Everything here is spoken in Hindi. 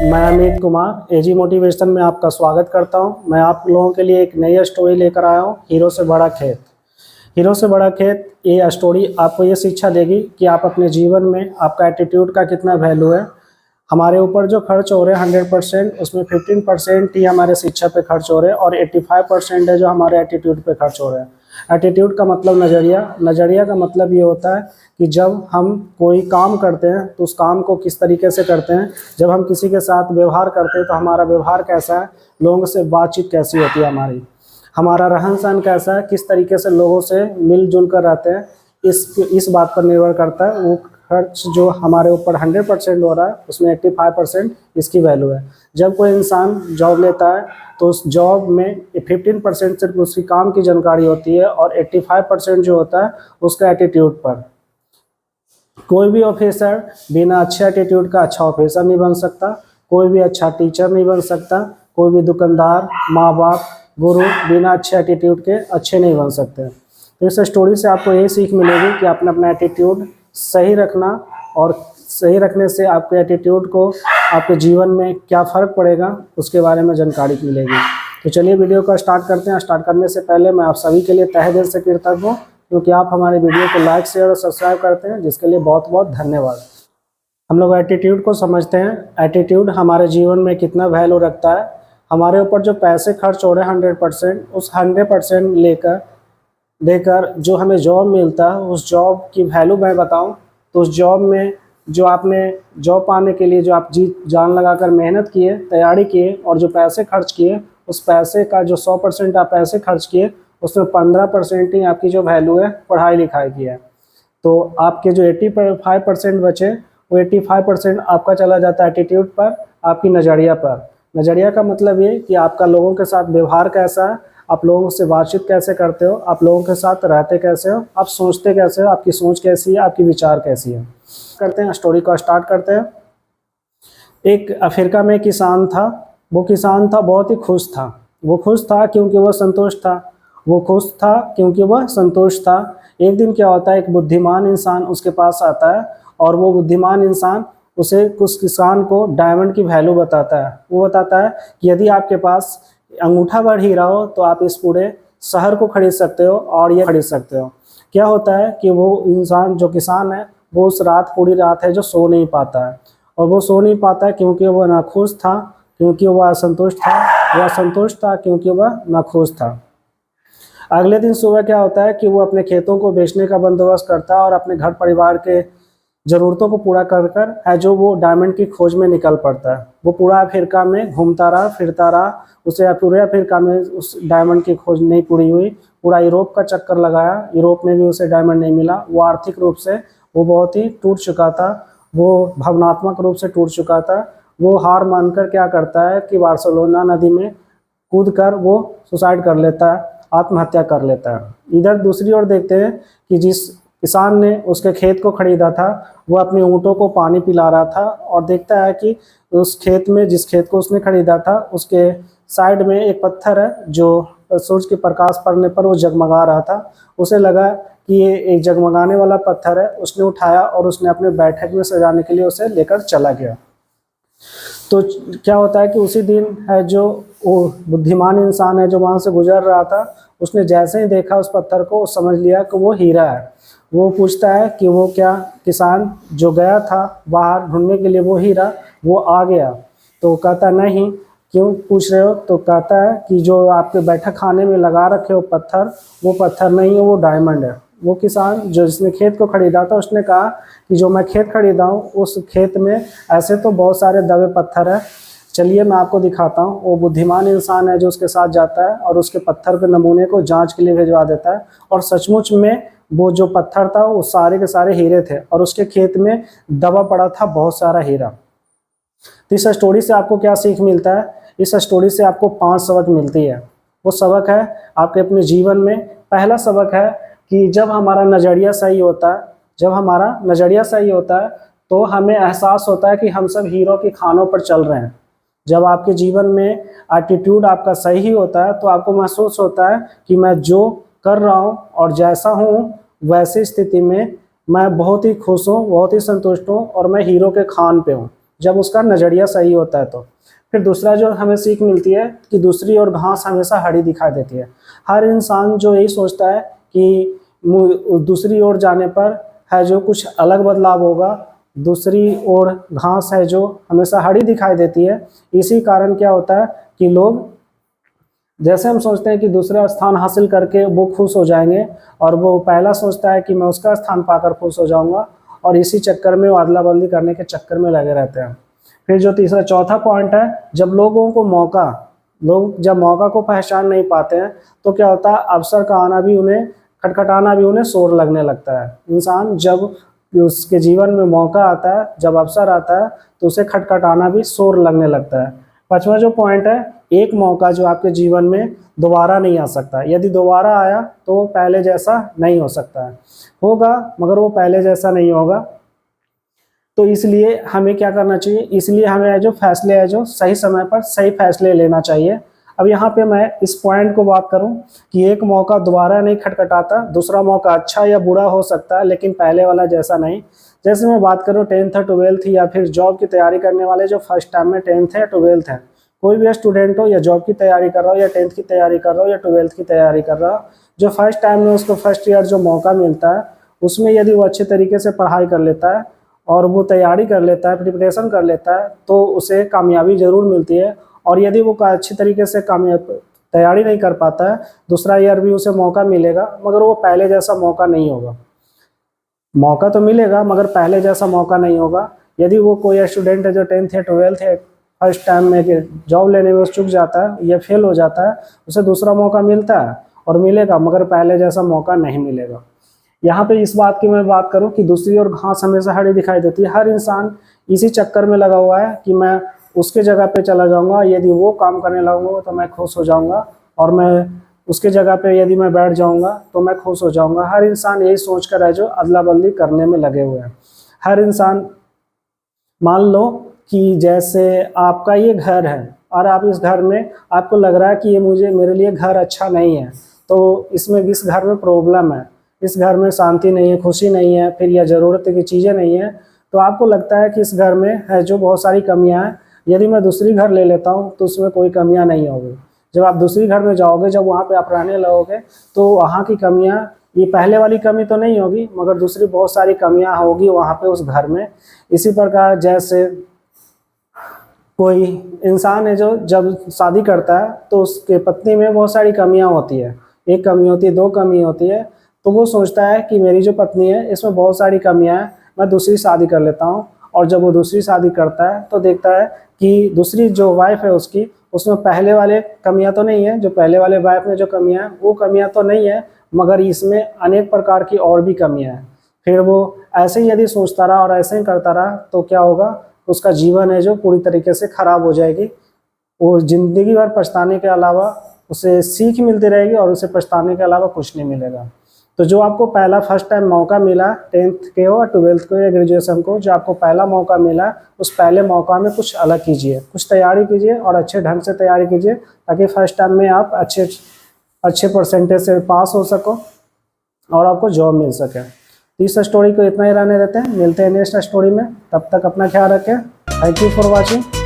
मैं अमित कुमार एजी मोटिवेशन में आपका स्वागत करता हूं। मैं आप लोगों के लिए एक नई स्टोरी लेकर आया हूं, हीरो से बड़ा खेत। हीरो से बड़ा खेत, ये स्टोरी आपको ये शिक्षा देगी कि आप अपने जीवन में आपका एटीट्यूड का कितना वैल्यू है। हमारे ऊपर जो खर्च हो रहे हैं 100%, उसमें 15% ही हमारे शिक्षा पे खर्च हो रहे हैं और 85% है जो हमारे एटीट्यूड पे खर्च हो रहे हैं। एटीट्यूड का मतलब नज़रिया का मतलब ये होता है कि जब हम कोई काम करते हैं तो उस काम को किस तरीके से करते हैं। जब हम किसी के साथ व्यवहार करते हैं तो हमारा व्यवहार कैसा है, लोगों से बातचीत कैसी होती है, हमारा रहन सहन कैसा है, किस तरीके से लोगों से मिलजुल कर रहते हैं। इस बात पर निर्भर करता है वो खर्च जो हमारे ऊपर 100% हो रहा है, उसमें 85% इसकी वैल्यू है। जब कोई इंसान जॉब लेता है तो उस जॉब में 15% सिर्फ उसकी काम की जानकारी होती है और 85% जो होता है उसका एटीट्यूड पर। कोई भी ऑफिसर बिना अच्छे एटीट्यूड का अच्छा ऑफिसर नहीं बन सकता, कोई भी अच्छा टीचर नहीं बन सकता, कोई भी दुकानदार, माँ बाप, गुरु बिना अच्छे एटीट्यूड के अच्छे नहीं बन सकते। तो इस स्टोरी से आपको यही सीख मिलेगी कि आपने अपना एटीट्यूड सही रखना, और सही रखने से आपके एटीट्यूड को आपके जीवन में क्या फ़र्क पड़ेगा उसके बारे में जानकारी मिलेगी। तो चलिए वीडियो को स्टार्ट करते हैं। स्टार्ट करने से पहले मैं आप सभी के लिए तहे दिल से कृतज्ञ हूँ क्योंकि आप हमारे वीडियो को लाइक, शेयर और सब्सक्राइब करते हैं, जिसके लिए बहुत बहुत धन्यवाद। हम लोग एटीट्यूड को समझते हैं। एटीट्यूड हमारे जीवन में कितना वैल्यू रखता है। हमारे ऊपर जो पैसे खर्च हो रहे हैं 100%, उस 100% देकर जो हमें जॉब मिलता है, उस जॉब की वैल्यू मैं बताऊं तो उस जॉब में जो आपने जॉब पाने के लिए जो आप जी जान लगाकर मेहनत किए, तैयारी किए और जो पैसे खर्च किए, उस पैसे का जो 100% आप पैसे खर्च किए, उसमें 15% ही आपकी जो वैल्यू है पढ़ाई लिखाई की है। तो आपके जो 85% बचे, वो 85% आपका चला जाता है एटीट्यूड पर, आपकी नज़रिया पर। नज़रिया का मतलब ये कि आपका लोगों के साथ व्यवहार कैसा है, आप लोगों से बातचीत कैसे करते हो, आप लोगों के साथ रहते कैसे हो, आप सोचते कैसे हो, आपकी सोच कैसी है, आपकी विचार कैसी है। करते हैं, स्टोरी को स्टार्ट करते हैं। एक अफ्रीका में किसान था। वो किसान था, बहुत ही खुश था। वो खुश था क्योंकि वह संतुष्ट था। वो खुश था क्योंकि वह संतुष्ट था। एक दिन क्या होता है, एक बुद्धिमान इंसान उसके पास आता है और वो बुद्धिमान इंसान उसे उस किसान को डायमंड की वैल्यू बताता है। वो बताता है कि यदि आपके पास अंगूठा भर हीरा हो तो आप इस पूरे शहर को खरीद सकते हो और ये खरीद सकते हो। क्या होता है कि वो इंसान जो किसान है, वो उस रात पूरी रात है जो सो नहीं पाता है। और वो सो नहीं पाता है क्योंकि वह नाखुश था, क्योंकि वह असंतुष्ट था। वह असंतुष्ट था क्योंकि वह नाखुश था। अगले दिन सुबह क्या होता है कि वो अपने खेतों को बेचने का बंदोबस्त करता है और अपने घर परिवार के ज़रूरतों को पूरा कर कर है जो वो डायमंड की खोज में निकल पड़ता है। वो पूरा अफ्रीका में घूमता रहा, फिरता रहा। उसे पूरे अफ्रीका में उस डायमंड की खोज नहीं पूरी हुई। पूरा यूरोप का चक्कर लगाया, यूरोप में भी उसे डायमंड नहीं मिला। वो आर्थिक रूप से वो बहुत ही टूट चुका था, वो भावनात्मक रूप से टूट चुका था। वो हार मानकर क्या करता है कि बार्सिलोना नदी में कूद कर वो सुसाइड कर लेता है, आत्महत्या कर लेता है। इधर दूसरी ओर देखते हैं कि जिस किसान ने उसके खेत को खरीदा था, वो अपने ऊँटों को पानी पिला रहा था और देखता है कि उस खेत में, जिस खेत को उसने खरीदा था, उसके साइड में एक पत्थर है जो सूरज के प्रकाश पड़ने पर वो जगमगा रहा था। उसे लगा कि ये एक जगमगाने वाला पत्थर है। उसने उठाया और उसने अपने बैठक में सजाने के लिए उसे लेकर चला गया। तो क्या होता है कि उसी दिन है जो वो बुद्धिमान इंसान है जो वहाँ से गुजर रहा था, उसने जैसे ही देखा उस पत्थर को, समझ लिया कि वो हीरा है। वो पूछता है कि वो क्या किसान जो गया था बाहर ढूंढने के लिए वो हीरा वो आ गया? तो कहता नहीं। क्यों पूछ रहे हो? तो कहता है कि जो आपके बैठक खाने में लगा रखे हो पत्थर, वो पत्थर नहीं है, वो डायमंड है। वो किसान जो जिसने खेत को खरीदा था, उसने कहा कि जो मैं खेत खरीदा हूँ उस खेत में ऐसे तो बहुत सारे दबे पत्थर है, चलिए मैं आपको दिखाता हूँ। वो बुद्धिमान इंसान है जो उसके साथ जाता है और उसके पत्थर के नमूने को जांच के लिए भिजवा देता है। और सचमुच में वो जो पत्थर था वो सारे के सारे हीरे थे और उसके खेत में दबा पड़ा था बहुत सारा हीरा। तो इस स्टोरी से आपको क्या सीख मिलता है? इस स्टोरी से आपको 5 सबक मिलती है। वो सबक है आपके अपने जीवन में। पहला सबक है कि जब हमारा नज़रिया सही होता है, तो हमें एहसास होता है कि हम सब हीरो की खानों पर चल रहे हैं। जब आपके जीवन में एटीट्यूड आपका सही होता है तो आपको महसूस होता है कि मैं जो कर रहा हूँ और जैसा हूँ, वैसी स्थिति में मैं बहुत ही खुश हूँ, बहुत ही संतुष्ट हूँ और मैं हीरो के खान पे हूँ। जब उसका नज़रिया सही होता है तो। फिर दूसरा जो हमें सीख मिलती है कि दूसरी ओर घास हमेशा हरी दिखाई देती है। हर इंसान जो यही सोचता है कि दूसरी ओर जाने पर है जो कुछ अलग बदलाव होगा, दूसरी ओर घास है जो हमेशा हरी दिखाई देती है। इसी कारण क्या होता है कि लोग, जैसे हम सोचते हैं कि दूसरा स्थान हासिल करके वो खुश हो जाएंगे, और वो पहला सोचता है कि मैं उसका स्थान पाकर खुश हो जाऊंगा, और इसी चक्कर में वो अदला बदली करने के चक्कर में लगे रहते हैं। फिर जो तीसरा चौथा पॉइंट है, जब लोग जब मौका को पहचान नहीं पाते हैं तो क्या होता है, अवसर का आना भी उन्हें, खटखटाना भी उन्हें शोर लगने लगता है। इंसान जब उसके जीवन में मौका आता है, जब अवसर आता है, तो उसे खटखटाना भी शोर लगने लगता है। पांचवा जो पॉइंट है, एक मौका जो आपके जीवन में दोबारा नहीं आ सकता। यदि दोबारा आया तो पहले जैसा नहीं हो सकता है, होगा मगर वो पहले जैसा नहीं होगा। तो इसलिए हमें क्या करना चाहिए, इसलिए हमें जो फैसले है जो सही समय पर सही फैसले लेना चाहिए। अब यहाँ पे मैं इस पॉइंट को बात करूँ कि एक मौका दोबारा नहीं खटखटाता, दूसरा मौका अच्छा या बुरा हो सकता है लेकिन पहले वाला जैसा नहीं। जैसे मैं बात करूँ 10th और 12th या फिर जॉब की तैयारी करने वाले जो फर्स्ट टाइम में 10th है 12th है, कोई भी स्टूडेंट हो या जॉब की तैयारी कर रहा हो या 10th की तैयारी कर रहा हो या 12th की तैयारी कर रहा हो, जो फर्स्ट टाइम में उसको फर्स्ट ईयर जो मौका मिलता है उसमें यदि वो अच्छे तरीके से पढ़ाई कर लेता है और वो तैयारी कर लेता है, प्रिपरेशन कर लेता है, तो उसे कामयाबी ज़रूर मिलती है। और यदि वो अच्छी तरीके से तैयारी नहीं कर पाता है, दूसरा ईयर भी उसे मौका मिलेगा मगर वो पहले जैसा मौका नहीं होगा। मौका तो मिलेगा मगर पहले जैसा मौका नहीं होगा। यदि वो कोई स्टूडेंट है जो 10th या 12th है, फर्स्ट टाइम में जॉब लेने में चूक जाता है या फेल हो जाता है, उसे दूसरा मौका मिलता है और मिलेगा मगर पहले जैसा मौका नहीं मिलेगा। यहाँ पे इस बात की मैं बात करूँ कि दूसरी ओर घास हमेशा हरी दिखाई देती है। हर इंसान इसी चक्कर में लगा हुआ है कि मैं उसके जगह पे चला जाऊँगा, यदि वो काम करने लगूँगा तो मैं खुश हो जाऊँगा, और मैं उसके जगह पे यदि मैं बैठ जाऊँगा तो मैं खुश हो जाऊँगा। हर इंसान यही सोच कर है जो अदला बदली करने में लगे हुए हैं। हर इंसान, मान लो कि जैसे आपका ये घर है और आप इस घर में, आपको लग रहा है कि ये मेरे लिए घर अच्छा नहीं है, तो इसमें इस घर में प्रॉब्लम है, इस घर में शांति नहीं है, खुशी नहीं है, फिर यह ज़रूरत की चीज़ें नहीं है, तो आपको लगता है कि इस घर में है जो बहुत सारी कमियां हैं, यदि मैं दूसरी घर ले लेता हूं तो उसमें कोई कमियां नहीं होगी। जब आप दूसरी घर में जाओगे, जब वहां पे आप रहने लगोगे, तो वहां की कमियां, ये पहले वाली कमी तो नहीं होगी मगर दूसरी बहुत सारी कमियां होगी वहां पे उस घर में। इसी प्रकार जैसे कोई इंसान है जो जब शादी करता है तो उसके पत्नी में बहुत सारी कमियां होती है, एक कमी होती है, दो कमी होती है, तो वो सोचता है कि मेरी जो पत्नी है इसमें बहुत सारी कमियां हैं, मैं दूसरी शादी कर लेता हूँ। और जब वो दूसरी शादी करता है तो देखता है कि दूसरी जो वाइफ है उसकी, उसमें पहले वाले कमियां तो नहीं है, जो पहले वाले वाइफ में जो कमियां हैं वो कमियां तो नहीं है, मगर इसमें अनेक प्रकार की और भी कमियां हैं। फिर वो ऐसे ही यदि सोचता रहा और ऐसे ही करता रहा तो क्या होगा, उसका जीवन है जो पूरी तरीके से खराब हो जाएगी। वो जिंदगी भर पछताने के अलावा उसे सीख मिलती रहेगी और उसे पछताने के अलावा कुछ नहीं मिलेगा। तो जो आपको पहला फर्स्ट टाइम मौका मिला 10th के हो, 12th को या ग्रेजुएशन को, जो आपको पहला मौका मिला, उस पहले मौका में कुछ अलग कीजिए, कुछ तैयारी कीजिए और अच्छे ढंग से तैयारी कीजिए, ताकि फर्स्ट टाइम में आप अच्छे परसेंटेज से पास हो सको और आपको जॉब मिल सके। तो इस स्टोरी को इतना ही रहने देते हैं, मिलते हैं नेक्स्ट स्टोरी में, तब तक अपना ख्याल रखें। Thank you for watching.